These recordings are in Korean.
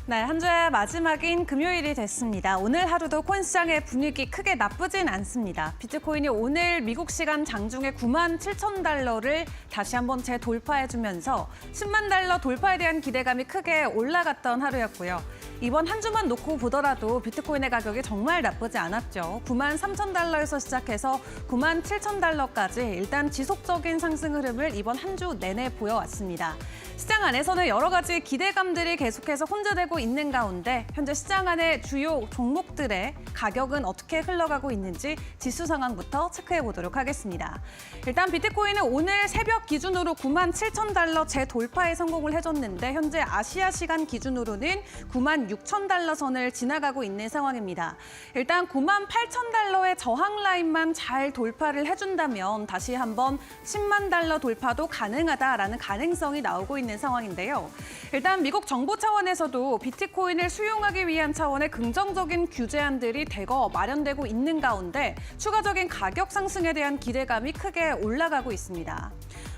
네, 한 주의 마지막인 금요일이 됐습니다. 오늘 하루도 코인 시장의 분위기 크게 나쁘진 않습니다. 비트코인이 오늘 미국 시간 장중에 97,000달러를 다시 한번 재돌파해주면서 10만 달러 돌파에 대한 기대감이 크게 올라갔던 하루였고요. 이번 한 주만 놓고 보더라도 비트코인의 가격이 정말 나쁘지 않았죠. 93,000달러에서 시작해서 97,000달러까지 일단 지속적인 상승 흐름을 이번 한 주 내내 보여왔습니다. 시장 안에서는 여러 가지 기대감들이 계속해서 혼재되고 있는 가운데 현재 시장 안의 주요 종목들의 가격은 어떻게 흘러가고 있는지 지수 상황부터 체크해 보도록 하겠습니다. 일단 비트코인은 오늘 새벽 기준으로 97,000달러 재돌파에 성공을 해줬는데 현재 아시아 시간 기준으로는 96,000달러 선을 지나가고 있는 상황입니다. 일단 98,000달러의 저항 라인만 잘 돌파를 해준다면 다시 한번 10만 달러 돌파도 가능하다라는 가능성이 나오고 있는 상황인데요. 일단 미국 정부 차원에서도 비트코인을 수용하기 위한 차원의 긍정적인 규제안들이 대거 마련되고 있는 가운데 추가적인 가격 상승에 대한 기대감이 크게 올라가고 있습니다.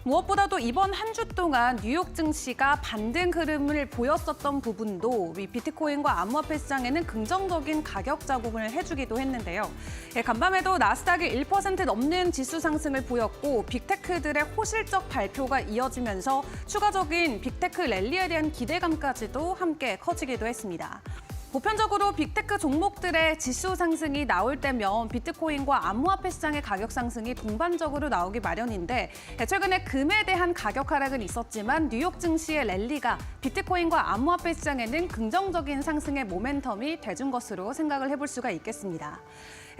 무엇보다도 이번 한 주 동안 뉴욕 증시가 반등 흐름을 보였었던 부분도 이 비트코인과 암호화폐 시장에는 긍정적인 가격 자금을 해주기도 했는데요. 간밤에도 나스닥이 1% 넘는 지수 상승을 보였고 빅테크들의 호실적 발표가 이어지면서 추가적인 빅테크 랠리에 대한 기대감까지도 함께 커지기도 했습니다. 보편적으로 빅테크 종목들의 지수 상승이 나올 때면 비트코인과 암호화폐 시장의 가격 상승이 동반적으로 나오기 마련인데 최근에 금에 대한 가격 하락은 있었지만 뉴욕 증시의 랠리가 비트코인과 암호화폐 시장에는 긍정적인 상승의 모멘텀이 돼준 것으로 생각을 해볼 수가 있겠습니다.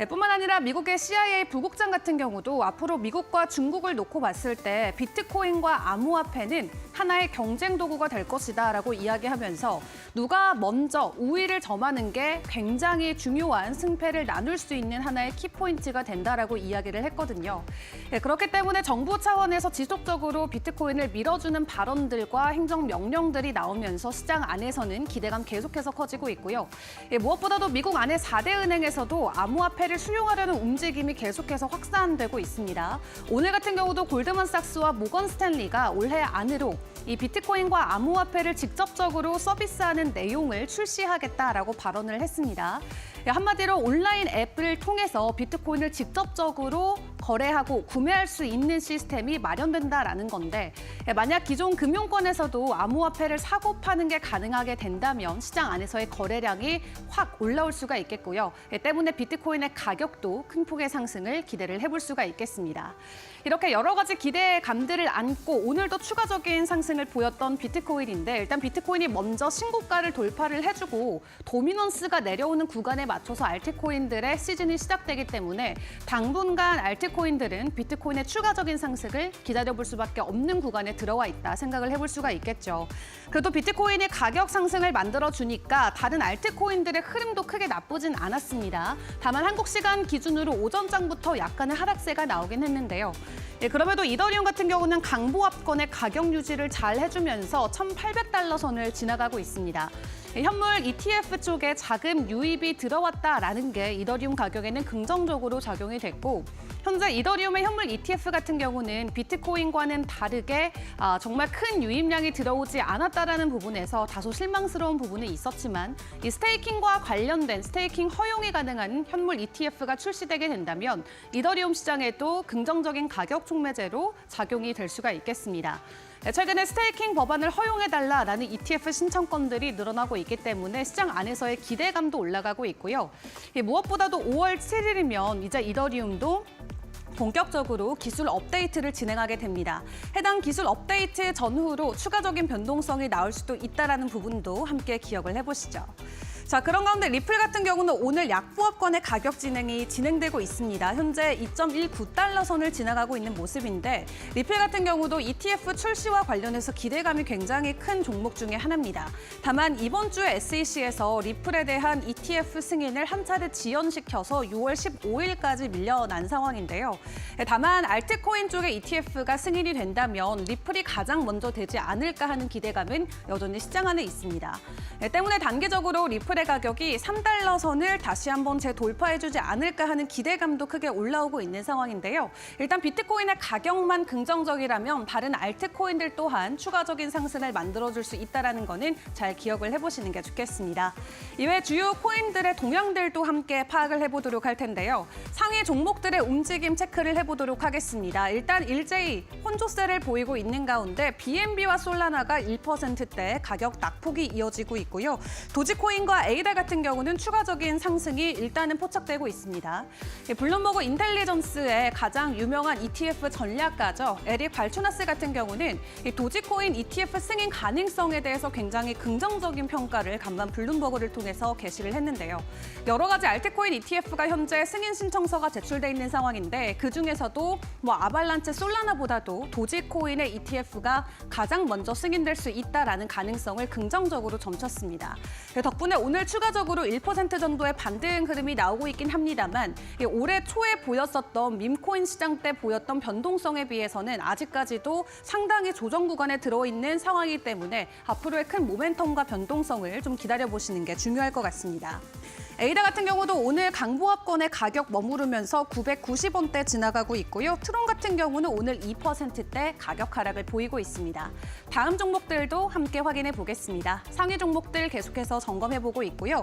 뿐만 아니라 미국의 CIA 부국장 같은 경우도 앞으로 미국과 중국을 놓고 봤을 때 비트코인과 암호화폐는 하나의 경쟁 도구가 될 것이다라고 이야기하면서 누가 먼저 우위를 점하는 게 굉장히 중요한 승패를 나눌 수 있는 하나의 키포인트가 된다라고 이야기를 했거든요. 그렇기 때문에 정부 차원에서 지속적으로 비트코인을 밀어주는 발언들과 행정명령들이 나오면서 시장 안에서는 기대감 계속해서 커지고 있고요. 무엇보다도 미국 안의 4대 은행에서도 암호화폐를 수용하려는 움직임이 계속해서 확산되고 있습니다. 오늘 같은 경우도 골드만삭스와 모건 스탠리가 올해 안으로 이 비트코인과 암호화폐를 직접적으로 서비스하는 내용을 출시하겠다라고 발언을 했습니다. 한마디로 온라인 앱을 통해서 비트코인을 직접적으로 거래하고 구매할 수 있는 시스템이 마련된다라는 건데 만약 기존 금융권에서도 암호화폐를 사고 파는 게 가능하게 된다면 시장 안에서의 거래량이 확 올라올 수가 있겠고요. 때문에 비트코인의 가격도 큰 폭의 상승을 기대를 해볼 수가 있겠습니다. 이렇게 여러 가지 기대감들을 안고 오늘도 추가적인 상승을 보였던 비트코인인데 일단 비트코인이 먼저 신고가를 돌파를 해주고 도미넌스가 내려오는 구간에 맞춰서 알트코인들의 시즌이 시작되기 때문에 당분간 알트코인들은 비트코인의 추가적인 상승을 기다려볼 수밖에 없는 구간에 들어와 있다 생각을 해볼 수가 있겠죠. 그래도 비트코인이 가격 상승을 만들어주니까 다른 알트코인들의 흐름도 크게 나쁘진 않았습니다. 다만 한국 시간 기준으로 오전장부터 약간의 하락세가 나오긴 했는데요. 그럼에도 이더리움 같은 경우는 강보합권의 가격 유지를 잘 해주면서 1,800달러 선을 지나가고 있습니다. 현물 ETF 쪽에 자금 유입이 들어왔다라는 게 이더리움 가격에는 긍정적으로 작용이 됐고 현재 이더리움의 현물 ETF 같은 경우는 비트코인과는 다르게 정말 큰 유입량이 들어오지 않았다라는 부분에서 다소 실망스러운 부분은 있었지만 이 스테이킹과 관련된 스테이킹 허용이 가능한 현물 ETF가 출시되게 된다면 이더리움 시장에도 긍정적인 가격 촉매제로 작용이 될 수가 있겠습니다. 최근에 스테이킹 법안을 허용해달라라는 ETF 신청건들이 늘어나고 있기 때문에 시장 안에서의 기대감도 올라가고 있고요. 무엇보다도 5월 7일이면 이제 이더리움도 본격적으로 기술 업데이트를 진행하게 됩니다. 해당 기술 업데이트 전후로 추가적인 변동성이 나올 수도 있다는 부분도 함께 기억을 해보시죠. 자, 그런 가운데 리플 같은 경우는 오늘 약보합권의 가격 진행이 진행되고 있습니다. 현재 2.19달러 선을 지나가고 있는 모습인데 리플 같은 경우도 ETF 출시와 관련해서 기대감이 굉장히 큰 종목 중에 하나입니다. 다만 이번 주에 SEC에서 리플에 대한 ETF 승인을 한 차례 지연시켜서 6월 15일까지 밀려난 상황인데요. 다만 알트코인 쪽의 ETF가 승인이 된다면 리플이 가장 먼저 되지 않을까 하는 기대감은 여전히 시장 안에 있습니다. 때문에 단기적으로 리플의 리플의 가격이 3달러 선을 다시 한번 재돌파해주지 않을까 하는 기대감도 크게 올라오고 있는 상황인데요. 일단 비트코인의 가격만 긍정적이라면 다른 알트코인들 또한 추가적인 상승을 만들어줄 수 있다는 거는 잘 기억을 해보시는 게 좋겠습니다. 이외 주요 코인들의 동향들도 함께 파악을 해보도록 할 텐데요. 상위 종목들의 움직임 체크를 해보도록 하겠습니다. 일단 일제히 혼조세를 보이고 있는 가운데 BNB와 솔라나가 1%대 가격 낙폭이 이어지고 있고요. 도지코인과 에이다 같은 경우는 추가적인 상승이 일단은 포착되고 있습니다. 블룸버그 인텔리전스의 가장 유명한 ETF 전략가죠. 에릭 발추나스 같은 경우는 도지코인 ETF 승인 가능성에 대해서 굉장히 긍정적인 평가를 간만 블룸버그를 통해서 게시를 했는데요. 여러 가지 알트코인 ETF가 현재 승인 신청서가 제출돼 있는 상황인데 그중에서도 아발란체 솔라나보다도 도지코인의 ETF가 가장 먼저 승인될 수 있다라는 가능성을 긍정적으로 점쳤습니다. 덕분에 오늘 추가적으로 1% 정도의 반등 흐름이 나오고 있긴 합니다만 올해 초에 보였었던 밈코인 시장 때 보였던 변동성에 비해서는 아직까지도 상당히 조정 구간에 들어있는 상황이기 때문에 앞으로의 큰 모멘텀과 변동성을 좀 기다려보시는 게 중요할 것 같습니다. 에이다 같은 경우도 오늘 강보합권의 가격 머무르면서 990원대 지나가고 있고요. 트론 같은 경우는 오늘 2%대 가격 하락을 보이고 있습니다. 다음 종목들도 함께 확인해 보겠습니다. 상위 종목들 계속해서 점검해보고 있고요.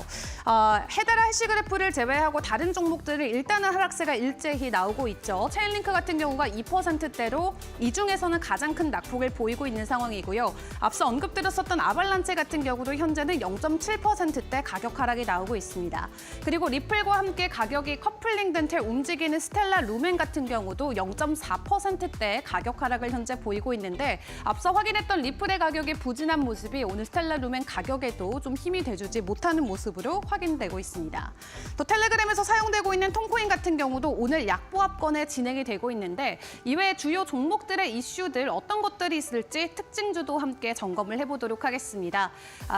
헤데라 해시그래프를 제외하고 다른 종목들은 일단은 하락세가 일제히 나오고 있죠. 체인링크 같은 경우가 2%대로 이 중에서는 가장 큰 낙폭을 보이고 있는 상황이고요. 앞서 언급드렸었던 아발란체 같은 경우도 현재는 0.7%대 가격 하락이 나오고 있습니다. 그리고 리플과 함께 가격이 커플링된 채 움직이는 스텔라 루멘 같은 경우도 0.4%대 가격 하락을 현재 보이고 있는데 앞서 확인했던 리플의 가격이 부진한 모습이 오늘 스텔라 루멘 가격에도 좀 힘이 돼주지 못하는 모습으로 확인되고 있습니다. 또 텔레그램에서 사용되고 있는 통코인 같은 경우도 오늘 약보합권에 진행이 되고 있는데 이외에 주요 종목들의 이슈들 어떤 것들이 있을지 특징주도 함께 점검을 해보도록 하겠습니다.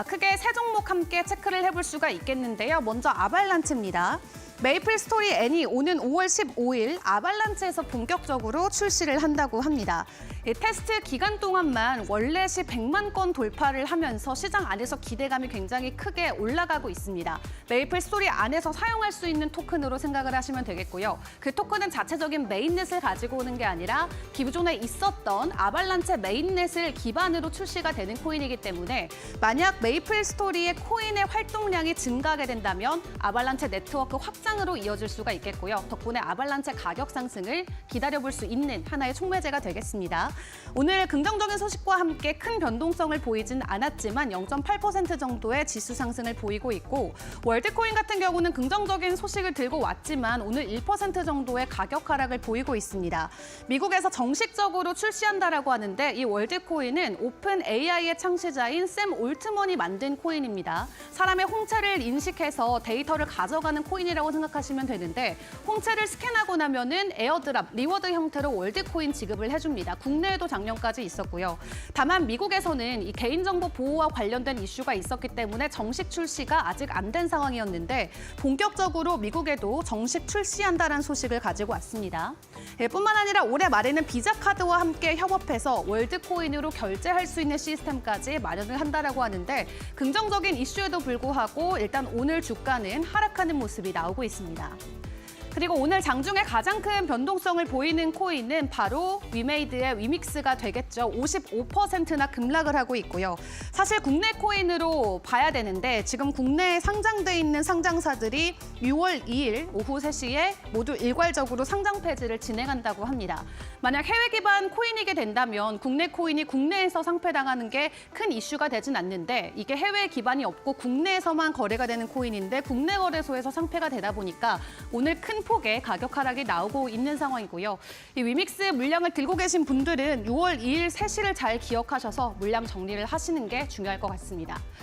크게 세 종목 함께 체크를 해볼 수가 있겠는데요. 먼저 아발란체입니다. 메이플 스토리 N이 오는 5월 15일 아발란체에서 본격적으로 출시를 한다고 합니다. 테스트 기간 동안만 월렛이 100만 건 돌파를 하면서 시장 안에서 기대감이 굉장히 크게 올라가고 있습니다. 메이플 스토리 안에서 사용할 수 있는 토큰으로 생각을 하시면 되겠고요. 그 토큰은 자체적인 메인넷을 가지고 오는 게 아니라 기존에 있었던 아발란체 메인넷을 기반으로 출시가 되는 코인이기 때문에 만약 메이플 스토리의 코인의 활동량이 증가하게 된다면 아발란체 네트워크 확장으로 이어질 수가 있겠고요. 덕분에 아발란체 가격 상승을 기다려볼 수 있는 하나의 촉매제가 되겠습니다. 오늘 긍정적인 소식과 함께 큰 변동성을 보이진 않았지만 0.8% 정도의 지수 상승을 보이고 있고 월드코인 같은 경우는 긍정적인 소식을 들고 왔지만 오늘 1% 정도의 가격 하락을 보이고 있습니다. 미국에서 정식적으로 출시한다라고 하는데 이 월드코인은 오픈 AI의 창시자인 샘 올트먼이 만든 코인입니다. 사람의 홍채를 인식해서 데이터를 가져가는 코인이라고 생각하시면 되는데 홍채를 스캔하고 나면은 에어드랍, 리워드 형태로 월드코인 지급을 해줍니다. 국내에도 작년까지 있었고요. 다만 미국에서는 이 개인정보 보호와 관련된 이슈가 있었기 때문에 정식 출시가 아직 안 된 상황이었는데 본격적으로 미국에도 정식 출시한다는 소식을 가지고 왔습니다. 뿐만 아니라 올해 말에는 비자카드와 함께 협업해서 월드코인으로 결제할 수 있는 시스템까지 마련을 한다라고 하는데 긍정적인 이슈에도 불구하고 일단 오늘 주가는 하락하는 모습이 나오고 있습니다. 그리고 오늘 장중에 가장 큰 변동성을 보이는 코인은 바로 위메이드의 위믹스가 되겠죠. 55%나 급락을 하고 있고요. 사실 국내 코인으로 봐야 되는데 지금 국내에 상장돼 있는 상장사들이 6월 2일 오후 3시에 모두 일괄적으로 상장 폐지를 진행한다고 합니다. 만약 해외 기반 코인이게 된다면 국내 코인이 국내에서 상폐당하는 게 큰 이슈가 되진 않는데 이게 해외 기반이 없고 국내에서만 거래가 되는 코인인데 국내 거래소에서 상폐가 되다 보니까 오늘 큰 폭의 가격 하락이 나오고 있는 상황이고요. 이 위믹스 물량을 들고 계신 분들은 6월 2일 3시를 잘 기억하셔서 물량 정리를 하시는 게 중요할 것 같습니다.